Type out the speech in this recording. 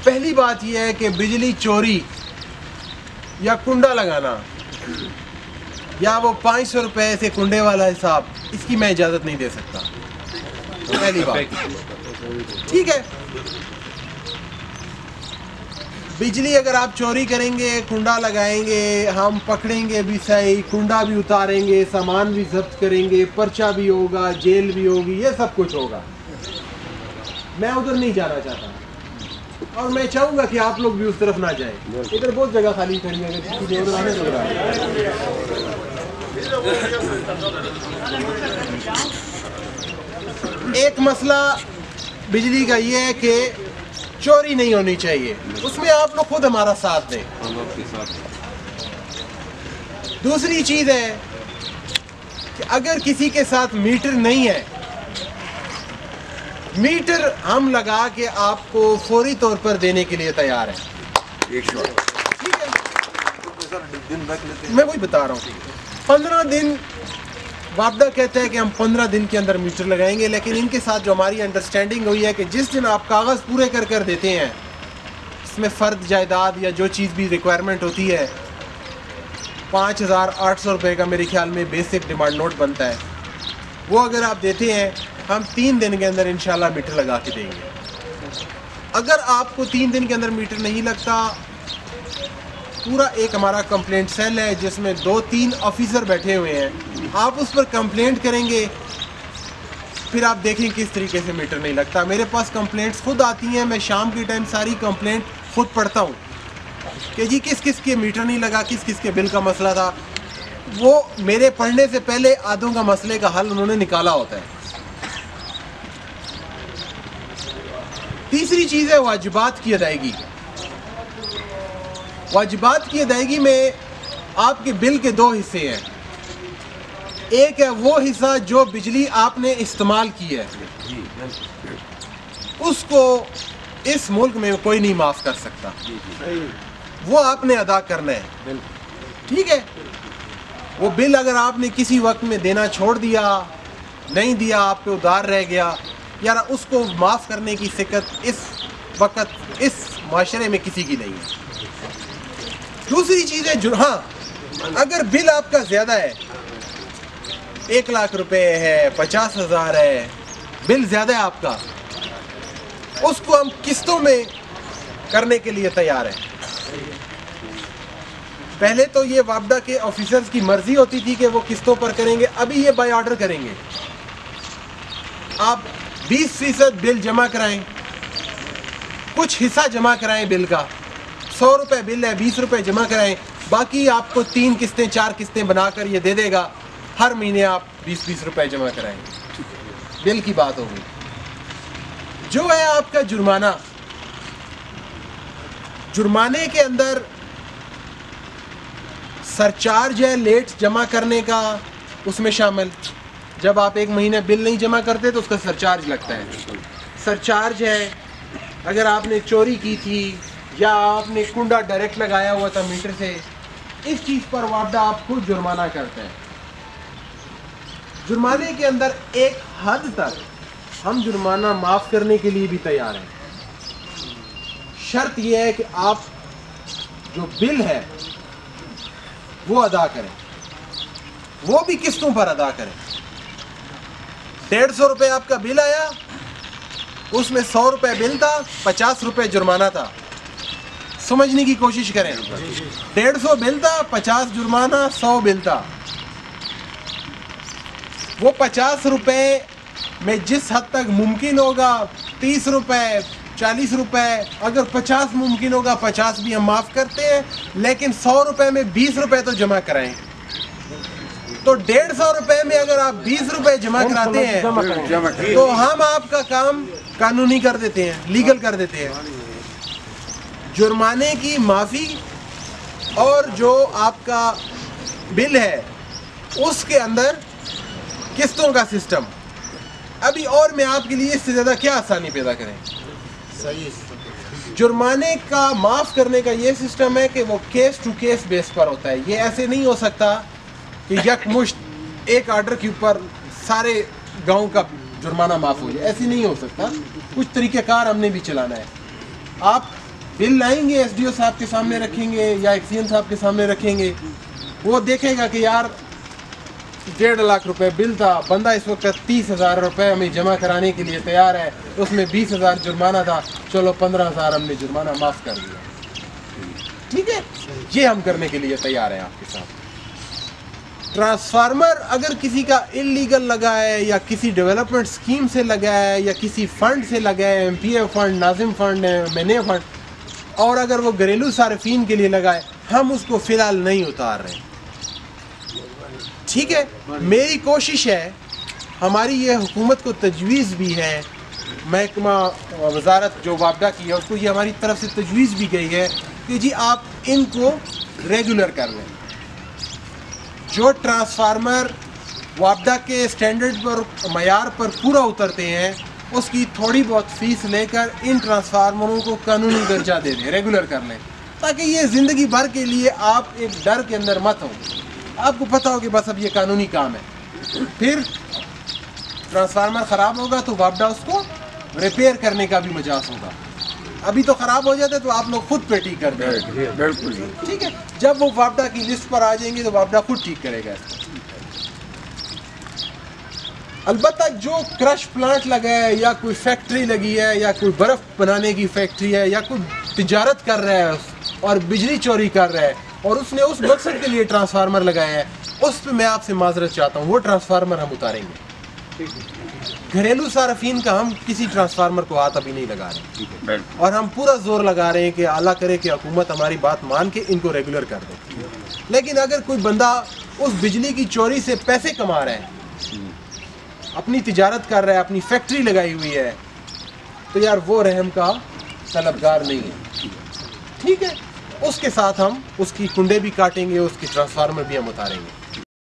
پہلی بات یہ ہے کہ بجلی چوری یا کنڈا لگانا یا وہ 500 روپے سے کنڈے والا حساب، اس کی میں اجازت نہیں دے سکتا. پہلی بات ٹھیک ہے. بجلی اگر آپ چوری کریں گے، کنڈا لگائیں گے، ہم پکڑیں گے بھی صحیح، کنڈا بھی اتاریں گے، سامان بھی ضبط کریں گے، پرچہ بھی ہوگا، جیل بھی ہوگی، یہ سب کچھ ہوگا. میں ادھر نہیں جانا چاہتا اور میں چاہوں گا کہ آپ لوگ بھی اس طرف نہ جائیں. ادھر بہت جگہ خالی کھڑی ہے، اگر کسی ادھر آنے لگ رہا ہے. ایک مسئلہ بجلی کا یہ ہے کہ چوری نہیں ہونی چاہیے، اس میں آپ لوگ خود ہمارا ساتھ دیں. دوسری چیز ہے کہ اگر کسی کے ساتھ میٹر نہیں ہے، میٹر ہم لگا کے آپ کو فوری طور پر دینے کے لیے تیار ہیں. ٹھیک ہے، میں وہی بتا رہا ہوں. 15 دن وابدہ کہتا ہے کہ ہم 15 دن کے اندر میٹر لگائیں گے، لیکن ان کے ساتھ جو ہماری انڈرسٹینڈنگ ہوئی ہے کہ جس دن آپ کاغذ پورے کر دیتے ہیں، اس میں فرد جائیداد یا جو چیز بھی ریکوائرمنٹ ہوتی ہے، 5800 روپے کا میرے خیال میں بیسک ڈیمانڈ نوٹ بنتا ہے، وہ اگر آپ دیتے ہیں ہم 3 دن کے اندر انشاءاللہ میٹر لگا کے دیں گے. اگر آپ کو 3 دن کے اندر میٹر نہیں لگتا، پورا ایک ہمارا کمپلینٹ سیل ہے جس میں 2-3 آفیسر بیٹھے ہوئے ہیں، آپ اس پر کمپلینٹ کریں گے، پھر آپ دیکھیں کس طریقے سے میٹر نہیں لگتا. میرے پاس کمپلینٹس خود آتی ہیں، میں شام کے ٹائم ساری کمپلینٹ خود پڑھتا ہوں کہ جی کس کس کے میٹر نہیں لگا، کس کس کے بل کا مسئلہ تھا. وہ میرے پڑھنے سے پہلے آدھوں کا مسئلے کا حل انہوں نے نکالا ہوتا ہے. تیسری چیز ہے واجبات کی ادائیگی. واجبات کی ادائیگی میں آپ کے بل کے 2 حصے ہیں. ایک ہے وہ حصہ جو بجلی آپ نے استعمال کی ہے، اس کو اس ملک میں کوئی نہیں معاف کر سکتا، وہ آپ نے ادا کرنا ہے. ٹھیک ہے، وہ بل اگر آپ نے کسی وقت میں دینا چھوڑ دیا، نہیں دیا، آپ پہ ادھار رہ گیا، یار اس کو معاف کرنے کی سکت اس وقت اس معاشرے میں کسی کی نہیں ہے. دوسری چیز ہے ہاں، اگر بل آپ کا زیادہ ہے، 1 لاکھ روپے ہے، 50,000 ہے، بل زیادہ ہے آپ کا، اس کو ہم قسطوں میں کرنے کے لیے تیار ہیں. پہلے تو یہ وابدہ کے آفیسرز کی مرضی ہوتی تھی کہ وہ قسطوں پر کریں گے، ابھی یہ بائی آرڈر کریں گے. آپ 20% بل جمع کرائیں، کچھ حصہ جمع کرائیں بل کا. 100 روپے بل ہے، 20 روپے جمع کرائیں، باقی آپ کو 3 قسطیں 4 قسطیں بنا کر یہ دے دے گا. ہر مہینے آپ 20 روپے جمع کرائیں. بل کی بات ہوگی. جو ہے آپ کا جرمانہ، جرمانے کے اندر سرچارج ہے لیٹ جمع کرنے کا، اس میں شامل. جب آپ 1 مہینے بل نہیں جمع کرتے تو اس کا سرچارج لگتا ہے. سرچارج ہے اگر آپ نے چوری کی تھی یا آپ نے کنڈا ڈائریکٹ لگایا ہوا تھا میٹر سے، اس چیز پر وابدہ آپ کو جرمانہ کرتا ہے. جرمانے کے اندر ایک حد تک ہم جرمانہ معاف کرنے کے لیے بھی تیار ہیں. شرط یہ ہے کہ آپ جو بل ہے وہ ادا کریں، وہ بھی قسطوں پر ادا کریں. 150 روپے آپ کا بل آیا، اس میں 100 روپے بل تھا، 50 روپے جرمانہ تھا. سمجھنے کی کوشش کریں. 150 بل تھا، 50 جرمانہ، 100 بل تھا. وہ 50 روپے میں جس حد تک ممکن ہوگا 30 روپے 40 روپے، اگر 50 ممکن ہوگا 50 بھی ہم معاف کرتے ہیں، لیکن 100 روپے میں 20 روپے تو جمع کرائیں. تو 150 روپے میں اگر آپ 20 روپے جمع کراتے ہیں تو ہم آپ کا کام قانونی کر دیتے ہیں، لیگل کر دیتے ہیں. جرمانے کی معافی اور جو آپ کا بل ہے اس کے اندر قسطوں کا سسٹم. ابھی اور میں آپ کے لیے اس سے زیادہ کیا آسانی پیدا کریں. جرمانے کا معاف کرنے کا یہ سسٹم ہے کہ وہ کیس ٹو کیس بیس پر ہوتا ہے. یہ ایسے نہیں ہو سکتا کہ یک مشت ایک آرڈر کے اوپر سارے گاؤں کا جرمانہ معاف ہو جائے. ایسے نہیں ہو سکتا. کچھ طریقہ کار ہم نے بھی چلانا ہے. آپ بل لائیں گے SDO صاحب کے سامنے رکھیں گے یا ایکسین صاحب کے سامنے رکھیں گے, وہ دیکھے گا کہ یار 1.5 لاکھ روپے بل تھا, بندہ اس وقت 30,000 روپے ہمیں جمع کرانے کے لیے تیار ہے, اس میں 20,000 جرمانہ تھا, چلو 15,000 ہم نے جرمانہ معاف کر دیا. ٹھیک ہے, یہ ہم کرنے کے لیے تیار ہیں آپ کے ساتھ. ٹرانسفارمر اگر کسی کا انلیگل لگا ہے یا کسی ڈیولپمنٹ اسکیم سے لگا ہے یا کسی فنڈ سے لگا ہے, MPA فنڈ, ناظم فنڈ, MNA فنڈ, اور اگر وہ گھریلو صارفین کے لیے لگا ہے, ہم اس کو فی الحال نہیں اتار رہے. ٹھیک ہے, میری کوشش ہے, ہماری یہ حکومت کو تجویز بھی ہے, محکمہ وزارت جو وابڈا کی ہے اس کو یہ ہماری طرف سے تجویز بھی گئی ہے کہ جی آپ ان کو ریگولر کر لیں. جو ٹرانسفارمر وابڈا کے اسٹینڈرڈ پر, معیار پر پورا اترتے ہیں, اس کی تھوڑی بہت فیس لے کر ان ٹرانسفارمروں کو قانونی درجہ دے دیں, ریگولر کر لیں, تاکہ یہ زندگی بھر کے لیے آپ ایک ڈر کے اندر مت ہوں. آپ کو پتہ ہو کہ بس اب یہ قانونی کام ہے. پھر ٹرانسفارمر خراب ہوگا تو وابڈا اس کو ریپیئر کرنے کا بھی مجاز ہوگا. ابھی تو خراب ہو جاتا ہے تو آپ لوگ خود پہ ٹھیک کر دیں. بالکل ٹھیک ہے, جب وہ وابڈا کی لسٹ پر آ جائیں گے تو وابڈا خود ٹھیک کرے گا. البتہ جو کرش پلانٹ لگا ہے یا کوئی فیکٹری لگی ہے یا کوئی برف بنانے کی فیکٹری ہے یا کوئی تجارت کر رہا ہے اور بجلی چوری کر رہا ہے اور اس نے اس مقصد کے لیے ٹرانسفارمر لگایا ہے, اس پہ میں آپ سے معذرت چاہتا ہوں, وہ ٹرانسفارمر ہم اتاریں گے. گھریلو صارفین کا ہم کسی ٹرانسفارمر کو ہاتھ ابھی نہیں لگا رہے, اور ہم پورا زور لگا رہے ہیں کہ اعلیٰ کرے کہ حکومت ہماری بات مان کے ان کو ریگولر کر دے. لیکن اگر کوئی بندہ اس بجلی کی چوری سے پیسے کما رہا ہے, اپنی تجارت کر رہا ہے, اپنی فیکٹری لگائی ہوئی ہے, تو یار وہ رحم کا طلبگار نہیں ہے. ٹھیک ہے, اس کے ساتھ ہم اس کی کنڈے بھی کاٹیں گے, اس کی ٹرانسفارمر بھی ہم اتاریں گے.